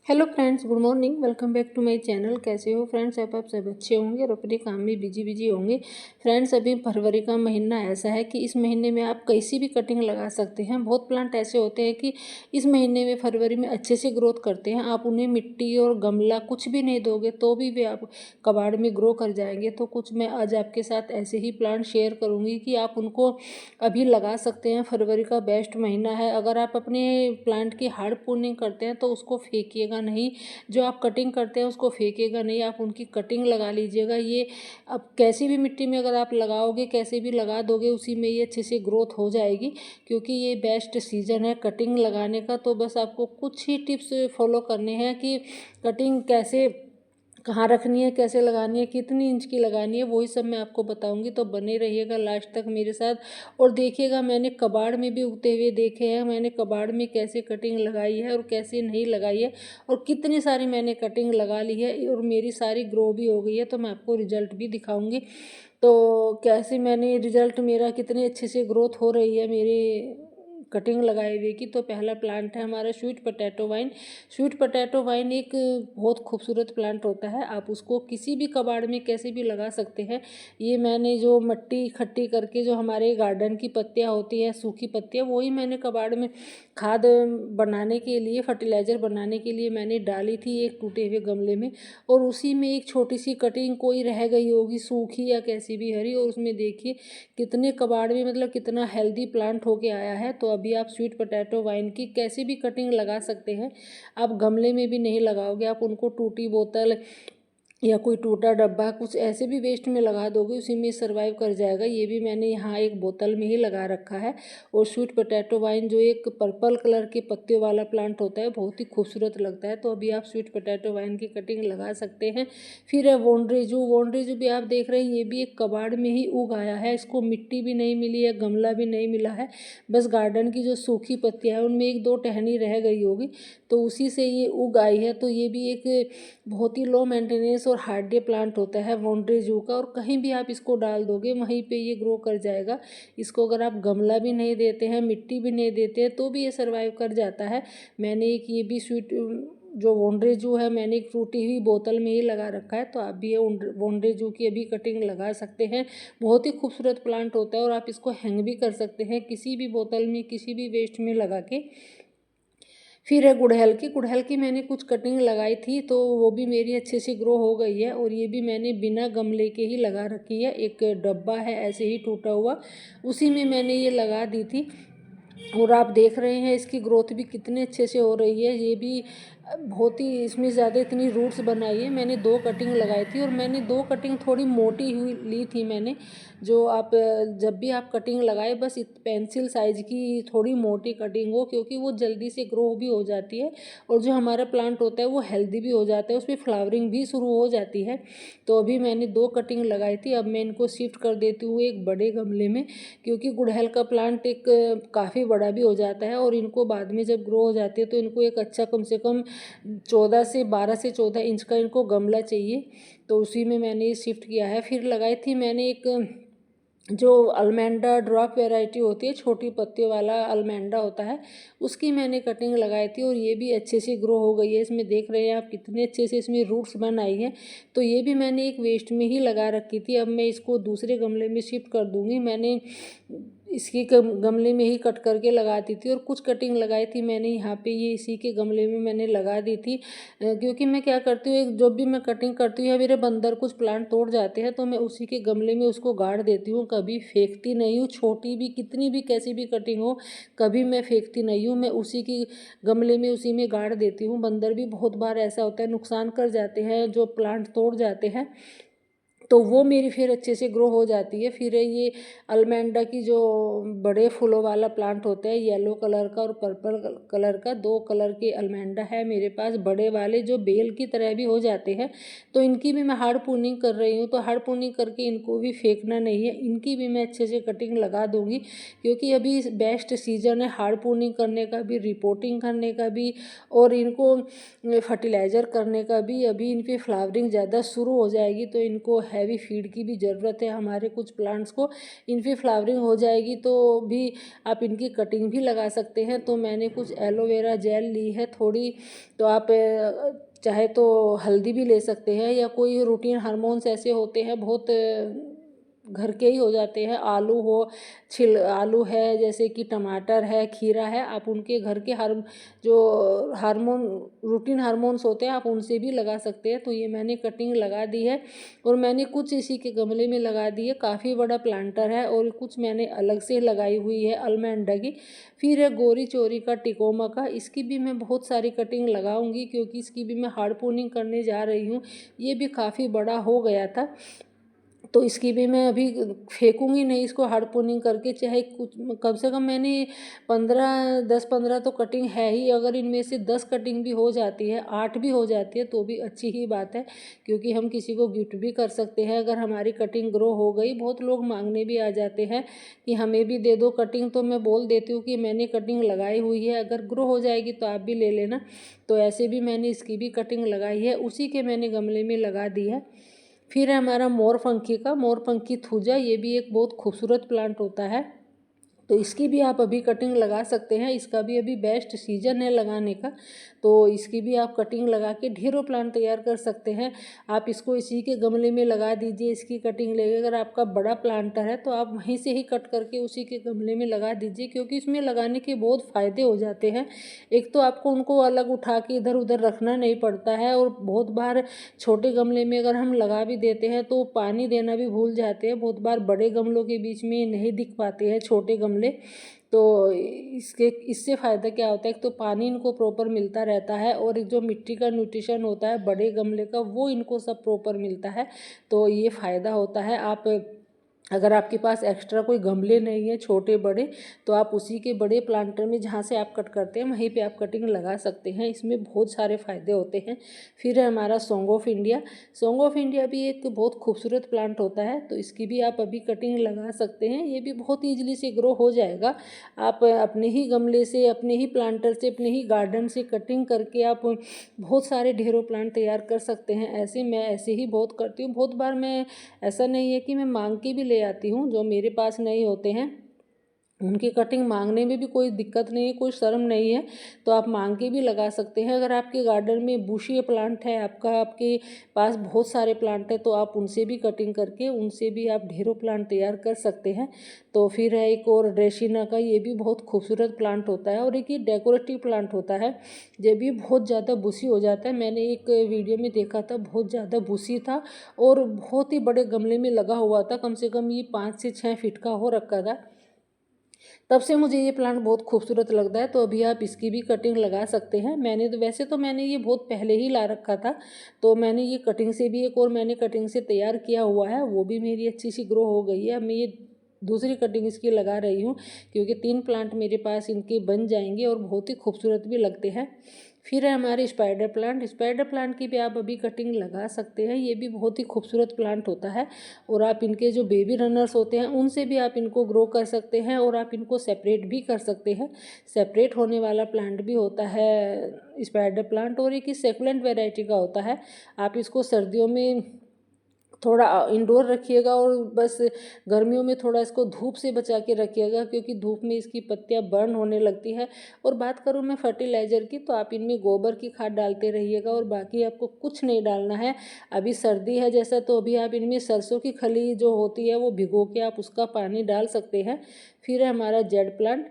Hello friends, good morning. Welcome back to my channel. कैसे हो friends? आप सब अच्छे होंगे और अपने काम में बिजी होंगे। फ्रेंड्स, अभी फरवरी का महीना ऐसा है कि इस महीने में आप कैसी भी कटिंग लगा सकते हैं। बहुत प्लांट ऐसे होते हैं कि इस महीने में फरवरी में अच्छे से ग्रोथ करते हैं। आप उन्हें मिट्टी और गमला कुछ भी नहीं दोगे तो भी वे आप कबाड़ में ग्रो कर जाएंगे। तो कुछ मैं आज आपके साथ ऐसे ही प्लांट शेयर करूँगी कि आप उनको अभी लगा सकते हैं। फरवरी का बेस्ट महीना है। अगर आप अपने प्लांट की हार्ड प्रूनिंग करते हैं तो उसको फेंकिएगा नहीं। जो आप कटिंग करते हैं उसको फेंकेगा नहीं, आप उनकी कटिंग लगा लीजिएगा। ये अब कैसी भी मिट्टी में अगर आप लगाओगे, कैसे भी लगा दोगे, उसी में ये अच्छे से ग्रोथ हो जाएगी। क्योंकि ये बेस्ट सीजन है कटिंग लगाने का। तो बस आपको कुछ ही टिप्स फॉलो करने हैं कि कटिंग कैसे, कहाँ रखनी है, कैसे लगानी है, कितनी इंच की लगानी है, वही सब मैं आपको बताऊंगी। तो बने रहिएगा लास्ट तक मेरे साथ और देखिएगा। मैंने कबाड़ में भी उगते हुए देखे हैं, मैंने कबाड़ में कैसे कटिंग लगाई है और कैसे नहीं लगाई है, और कितनी सारी मैंने कटिंग लगा ली है और मेरी सारी ग्रो भी हो गई है। तो मैं आपको रिजल्ट भी दिखाऊंगी। तो कैसे मैंने रिजल्ट, मेरा कितने अच्छे से ग्रोथ हो रही है मेरे कटिंग लगाए हुए की। तो पहला प्लांट है हमारा sweet potato wine. Sweet potato wine एक बहुत खूबसूरत प्लांट होता है। आप उसको किसी भी कबाड़ में कैसे भी लगा सकते हैं। ये मैंने जो मिट्टी इकट्ठी करके, जो हमारे गार्डन की पत्तियां होती है, सूखी पत्तियां, वही मैंने कबाड़ में खाद बनाने के लिए, फर्टिलाइज़र बनाने के लिए मैंने डाली थी एक टूटे हुए गमले में। और उसी में एक छोटी सी कटिंग कोई रह गई होगी, सूखी या कैसी भी हरी, और उसमें देखिए कितने कबाड़ में, मतलब कितना हेल्दी प्लांट होके आया है। तो अभी आप स्वीट पोटैटो वाइन की कैसे भी कटिंग लगा सकते हैं। आप गमले में भी नहीं लगाओगे, आप उनको टूटी बोतल या कोई टूटा डब्बा कुछ ऐसे भी वेस्ट में लगा दोगे, उसी में सर्वाइव कर जाएगा। ये भी मैंने यहाँ एक बोतल में ही लगा रखा है। और स्वीट पोटैटो वाइन जो एक पर्पल कलर के पत्तियों वाला प्लांट होता है, बहुत ही खूबसूरत लगता है। तो अभी आप स्वीट पोटैटो वाइन की कटिंग लगा सकते हैं। फिर है वोंड्रेजू। वोंड्रेजू भी आप देख रहे हैं, ये भी एक कबाड़ में ही उग आया है। इसको मिट्टी भी नहीं मिली है, गमला भी नहीं मिला है, बस गार्डन की जो सूखी पत्तियाँ हैं उनमें एक दो टहनी रह गई होगी, तो उसी से ये उग आई है। तो ये भी एक बहुत ही लो मेंटेनेंस और हार्डी प्लांट होता है वोंड्रेजू का, और कहीं भी आप इसको डाल दोगे वहीं पे ये ग्रो कर जाएगा। इसको अगर आप गमला भी नहीं देते हैं, मिट्टी भी नहीं देते हैं, तो भी ये सर्वाइव कर जाता है। मैंने एक ये भी स्वीट जो वोंड्रेजू है, मैंने एक टूटी हुई बोतल में ही लगा रखा है। तो आप भी ये वोंड्रेजू की अभी कटिंग लगा सकते हैं। बहुत ही खूबसूरत प्लांट होता है और आप इसको हैंग भी कर सकते हैं किसी भी बोतल में, किसी भी वेस्ट में लगा के। फिर है गुड़हल की। गुड़हल की मैंने कुछ कटिंग लगाई थी, तो वो भी मेरी अच्छे से ग्रो हो गई है। और ये भी मैंने बिना गमले के ही लगा रखी है। एक डब्बा है ऐसे ही टूटा हुआ, उसी में मैंने ये लगा दी थी। और आप देख रहे हैं इसकी ग्रोथ भी कितने अच्छे से हो रही है। ये भी बहुत ही, इसमें ज़्यादा इतनी रूट्स बनाई है। मैंने दो कटिंग लगाई थी और मैंने दो कटिंग थोड़ी मोटी हुई ली थी मैंने। जो आप जब भी आप कटिंग लगाए, बस पेंसिल साइज की थोड़ी मोटी कटिंग हो, क्योंकि वो जल्दी से ग्रो भी हो जाती है और जो हमारा प्लांट होता है वो हेल्दी भी हो जाता है, उसमें फ्लावरिंग भी शुरू हो जाती है। तो अभी मैंने दो कटिंग लगाई थी। अब मैं इनको शिफ्ट कर देती हूँ एक बड़े गमले में, क्योंकि गुड़हल का प्लांट एक काफ़ी बड़ा भी हो जाता है और इनको बाद में जब ग्रो हो जाती है तो इनको एक अच्छा कम से कम 12 से 14 इंच का इनको गमला चाहिए। तो उसी में मैंने ये शिफ्ट किया है। फिर लगाई थी मैंने एक जो अल्मेंडा ड्रॉप वैरायटी होती है, छोटी पत्तियों वाला अल्मेंडा होता है, उसकी मैंने कटिंग लगाई थी और ये भी अच्छे से ग्रो हो गई है। इसमें देख रहे हैं आप कितने अच्छे से इसमें रूट्स बन आई हैं। तो ये भी मैंने एक वेस्ट में ही लगा रखी थी। अब मैं इसको दूसरे गमले में शिफ्ट कर दूँगी। मैंने इसकी गमले में ही कट करके लगाती थी और कुछ कटिंग लगाई थी मैंने यहाँ पे, ये इसी के गमले में मैंने लगा दी थी। क्योंकि मैं क्या करती हूँ, एक जब भी मैं कटिंग करती हूँ या मेरे बंदर कुछ प्लांट तोड़ जाते हैं तो मैं उसी के गमले में उसको गाड़ देती हूँ, कभी फेंकती नहीं हूँ। छोटी भी, कितनी भी, कैसी भी कटिंग हो, कभी मैं फेंकती नहीं हूँ। मैं उसी की गमले में उसी में गाड़ देती हूँ। बंदर भी बहुत बार ऐसा होता है, नुकसान कर जाते हैं, जो प्लांट तोड़ जाते हैं, तो वो मेरी फिर अच्छे से ग्रो हो जाती है। फिर ये अलमेंडा की जो बड़े फूलों वाला प्लांट होता है, येलो कलर का और पर्पल कलर का, दो कलर के अलमेंडा है मेरे पास, बड़े वाले जो बेल की तरह भी हो जाते हैं। तो इनकी भी मैं हार्ड प्रूनिंग कर रही हूँ। तो हार्ड प्रूनिंग करके इनको भी फेंकना नहीं है, इनकी भी मैं अच्छे से कटिंग लगा दूँगी। क्योंकि अभी बेस्ट सीजन है हार्ड प्रूनिंग करने का भी, रिपोर्टिंग करने का भी, और इनको फर्टिलाइज़र करने का भी। अभी इन पर फ्लावरिंग ज़्यादा शुरू हो जाएगी तो इनको हैवी फीड की भी ज़रूरत है हमारे कुछ प्लांट्स को। इनकी फ्लावरिंग हो जाएगी तो भी आप इनकी कटिंग भी लगा सकते हैं। तो मैंने कुछ एलोवेरा जेल ली है थोड़ी, तो आप चाहे तो हल्दी भी ले सकते हैं, या कोई रूटीन हार्मोन्स ऐसे होते हैं बहुत घर के ही हो जाते हैं। आलू है, जैसे कि टमाटर है, खीरा है, आप उनके घर के जो रूटीन हार्मोन्स होते हैं आप उनसे भी लगा सकते हैं। तो ये मैंने कटिंग लगा दी है और मैंने कुछ इसी के गमले में लगा दी है। काफ़ी बड़ा प्लांटर है और कुछ मैंने अलग से लगाई हुई है अलमेंडा की। फिर है गोरी चोरी का, टिकोमा का, इसकी भी मैं बहुत सारी कटिंग लगाऊंगी क्योंकि इसकी भी मैं हार्डपोनिंग करने जा रही हूँ। ये भी काफ़ी बड़ा हो गया था तो इसकी भी मैं अभी फेंकूंगी नहीं, इसको हार्डपोनिंग करके चाहे कुछ कम से कम मैंने 10-15 तो कटिंग है ही। अगर इनमें से 10 कटिंग भी हो जाती है, 8 भी हो जाती है तो भी अच्छी ही बात है, क्योंकि हम किसी को गिफ्ट भी कर सकते हैं अगर हमारी कटिंग ग्रो हो गई। बहुत लोग मांगने भी आ जाते हैं कि हमें भी दे दो कटिंग, तो मैं बोल देती हूँ कि मैंने कटिंग लगाई हुई है, अगर ग्रो हो जाएगी तो आप भी ले लेना। तो ऐसे भी मैंने इसकी भी कटिंग लगाई है, उसी के मैंने गमले में लगा दी है। फिर है हमारा मोरपंखी का, मोरपंखी थूजा, ये भी एक बहुत खूबसूरत प्लांट होता है। तो इसकी भी आप अभी कटिंग लगा सकते हैं, इसका भी अभी बेस्ट सीजन है लगाने का। तो इसकी भी आप कटिंग लगा के ढेरों प्लांट तैयार कर सकते हैं। आप इसको इसी के गमले में लगा दीजिए, इसकी कटिंग लेके। अगर आपका बड़ा प्लांटर है तो आप वहीं से ही कट करके उसी के गमले में लगा दीजिए, क्योंकि इसमें लगाने के बहुत फ़ायदे हो जाते हैं। एक तो आपको उनको अलग उठा के इधर उधर रखना नहीं पड़ता है, और बहुत बार छोटे गमले में अगर हम लगा भी देते हैं तो पानी देना भी भूल जाते हैं। बहुत बार बड़े गमलों के बीच में नहीं दिख पाते हैं छोटे गमले। तो इससे फ़ायदा क्या होता है, एक तो पानी इनको प्रॉपर मिलता रहता है, और जो मिट्टी का न्यूट्रिशन होता है बड़े गमले का वो इनको सब प्रॉपर मिलता है। तो ये फ़ायदा होता है। आप अगर आपके पास एक्स्ट्रा कोई गमले नहीं है छोटे बड़े, तो आप उसी के बड़े प्लांटर में जहाँ से आप कट करते हैं वहीं पे आप कटिंग लगा सकते हैं। इसमें बहुत सारे फ़ायदे होते हैं। फिर है हमारा song of India. Song of India भी एक बहुत खूबसूरत प्लांट होता है, तो इसकी भी आप अभी कटिंग लगा सकते हैं। ये भी बहुत ईजिली से ग्रो हो जाएगा। आप अपने ही गमले से, अपने ही प्लांटर से, अपने ही गार्डन से कटिंग करके आप बहुत सारे ढेरों प्लांट तैयार कर सकते हैं। मैं ऐसे ही बहुत करती हूँ। बहुत बार मैं, ऐसा नहीं है कि मैं मांग के भी ले आती हूँ, जो मेरे पास नहीं होते हैं उनकी कटिंग मांगने में भी कोई दिक्कत नहीं है, कोई शर्म नहीं है। तो आप मांग के भी लगा सकते हैं। अगर आपके गार्डन में बुशी प्लांट है, आपके पास बहुत सारे प्लांट है, तो आप उनसे भी कटिंग करके उनसे भी आप ढेरों प्लांट तैयार कर सकते हैं। तो फिर है एक और ड्रेसिना का, ये भी बहुत खूबसूरत प्लांट होता है, और एक ये डेकोरेटिव प्लांट होता है। ये भी बहुत ज़्यादा बुशी हो जाता है। मैंने एक वीडियो में देखा था, बहुत ज़्यादा बुशी था और बहुत ही बड़े गमले में लगा हुआ था। कम से कम ये 5 से 6 फीट का हो रखा था। तब से मुझे ये प्लांट बहुत खूबसूरत लगता है। तो अभी आप इसकी भी कटिंग लगा सकते हैं। वैसे तो मैंने ये बहुत पहले ही ला रखा था, तो मैंने ये कटिंग से भी एक और मैंने कटिंग से तैयार किया हुआ है, वो भी मेरी अच्छी सी ग्रो हो गई है। अब मैं ये दूसरी कटिंग इसकी लगा रही हूँ, क्योंकि 3 प्लांट मेरे पास इनके बन जाएंगे और बहुत ही खूबसूरत भी लगते हैं। फिर है हमारे स्पाइडर प्लांट। स्पाइडर प्लांट की भी आप अभी कटिंग लगा सकते हैं। ये भी बहुत ही खूबसूरत प्लांट होता है, और आप इनके जो बेबी रनर्स होते हैं उनसे भी आप इनको ग्रो कर सकते हैं, और आप इनको सेपरेट भी कर सकते हैं। सेपरेट होने वाला प्लांट भी होता है स्पाइडर प्लांट, और एक सेकुलेंट वैरायटी का होता है। आप इसको सर्दियों में थोड़ा इंडोर रखिएगा, और बस गर्मियों में थोड़ा इसको धूप से बचा के रखिएगा, क्योंकि धूप में इसकी पत्तियां बर्न होने लगती है। और बात करूँ मैं फर्टिलाइज़र की, तो आप इनमें गोबर की खाद डालते रहिएगा, और बाकी आपको कुछ नहीं डालना है। अभी सर्दी है जैसा, तो अभी आप इनमें सरसों की खली जो होती है वो भिगो के आप उसका पानी डाल सकते हैं। फिर है हमारा जेड प्लांट।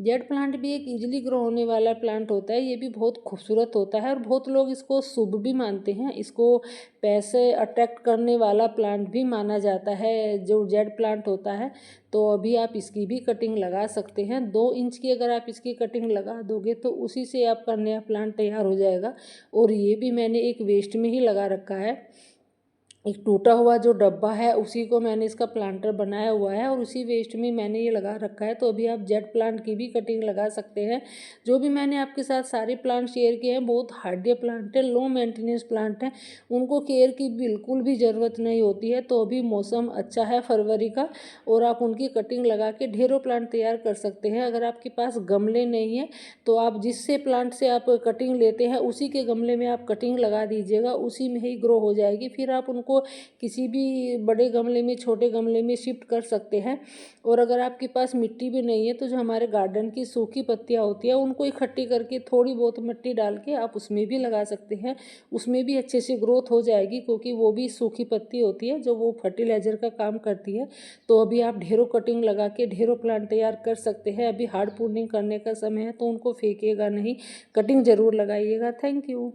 जेड प्लांट भी एक इजीली ग्रो होने वाला प्लांट होता है। ये भी बहुत खूबसूरत होता है, और बहुत लोग इसको शुभ भी मानते हैं। इसको पैसे अट्रैक्ट करने वाला प्लांट भी माना जाता है जो जेड प्लांट होता है। तो अभी आप इसकी भी कटिंग लगा सकते हैं। 2 इंच की अगर आप इसकी कटिंग लगा दोगे तो उसी से आपका नया प्लांट तैयार हो जाएगा। और ये भी मैंने एक वेस्ट में ही लगा रखा है। एक टूटा हुआ जो डब्बा है उसी को मैंने इसका प्लांटर बनाया हुआ है, और उसी वेस्ट में मैंने ये लगा रखा है। तो अभी आप जेड प्लांट की भी कटिंग लगा सकते हैं। जो भी मैंने आपके साथ सारे प्लांट शेयर किए हैं बहुत हार्डी प्लांट है, लो मेंटेनेंस प्लांट है, उनको केयर की बिल्कुल भी ज़रूरत नहीं होती है। तो अभी मौसम अच्छा है फरवरी का, और आप उनकी कटिंग लगा के ढेरों प्लांट तैयार कर सकते हैं। अगर आपके पास गमले नहीं है तो आप जिससे प्लांट से आप कटिंग लेते हैं उसी के गमले में आप कटिंग लगा दीजिएगा, उसी में ही ग्रो हो जाएगी। फिर आप उनको उनको किसी भी बड़े गमले में, छोटे गमले में शिफ्ट कर सकते हैं। और अगर आपके पास मिट्टी भी नहीं है तो जो हमारे गार्डन की सूखी पत्तियाँ होती हैं उनको इकट्ठी करके थोड़ी बहुत मिट्टी डाल के आप उसमें भी लगा सकते हैं। उसमें भी अच्छे से ग्रोथ हो जाएगी, क्योंकि वो भी सूखी पत्ती होती है जो वो फर्टिलाइज़र का काम करती है। तो अभी आप ढेरों कटिंग लगा के ढेरों प्लांट तैयार कर सकते हैं। अभी हार्ड प्रूनिंग करने का समय है तो उनको फेंकिएगा नहीं, कटिंग ज़रूर लगाइएगा। Thank you.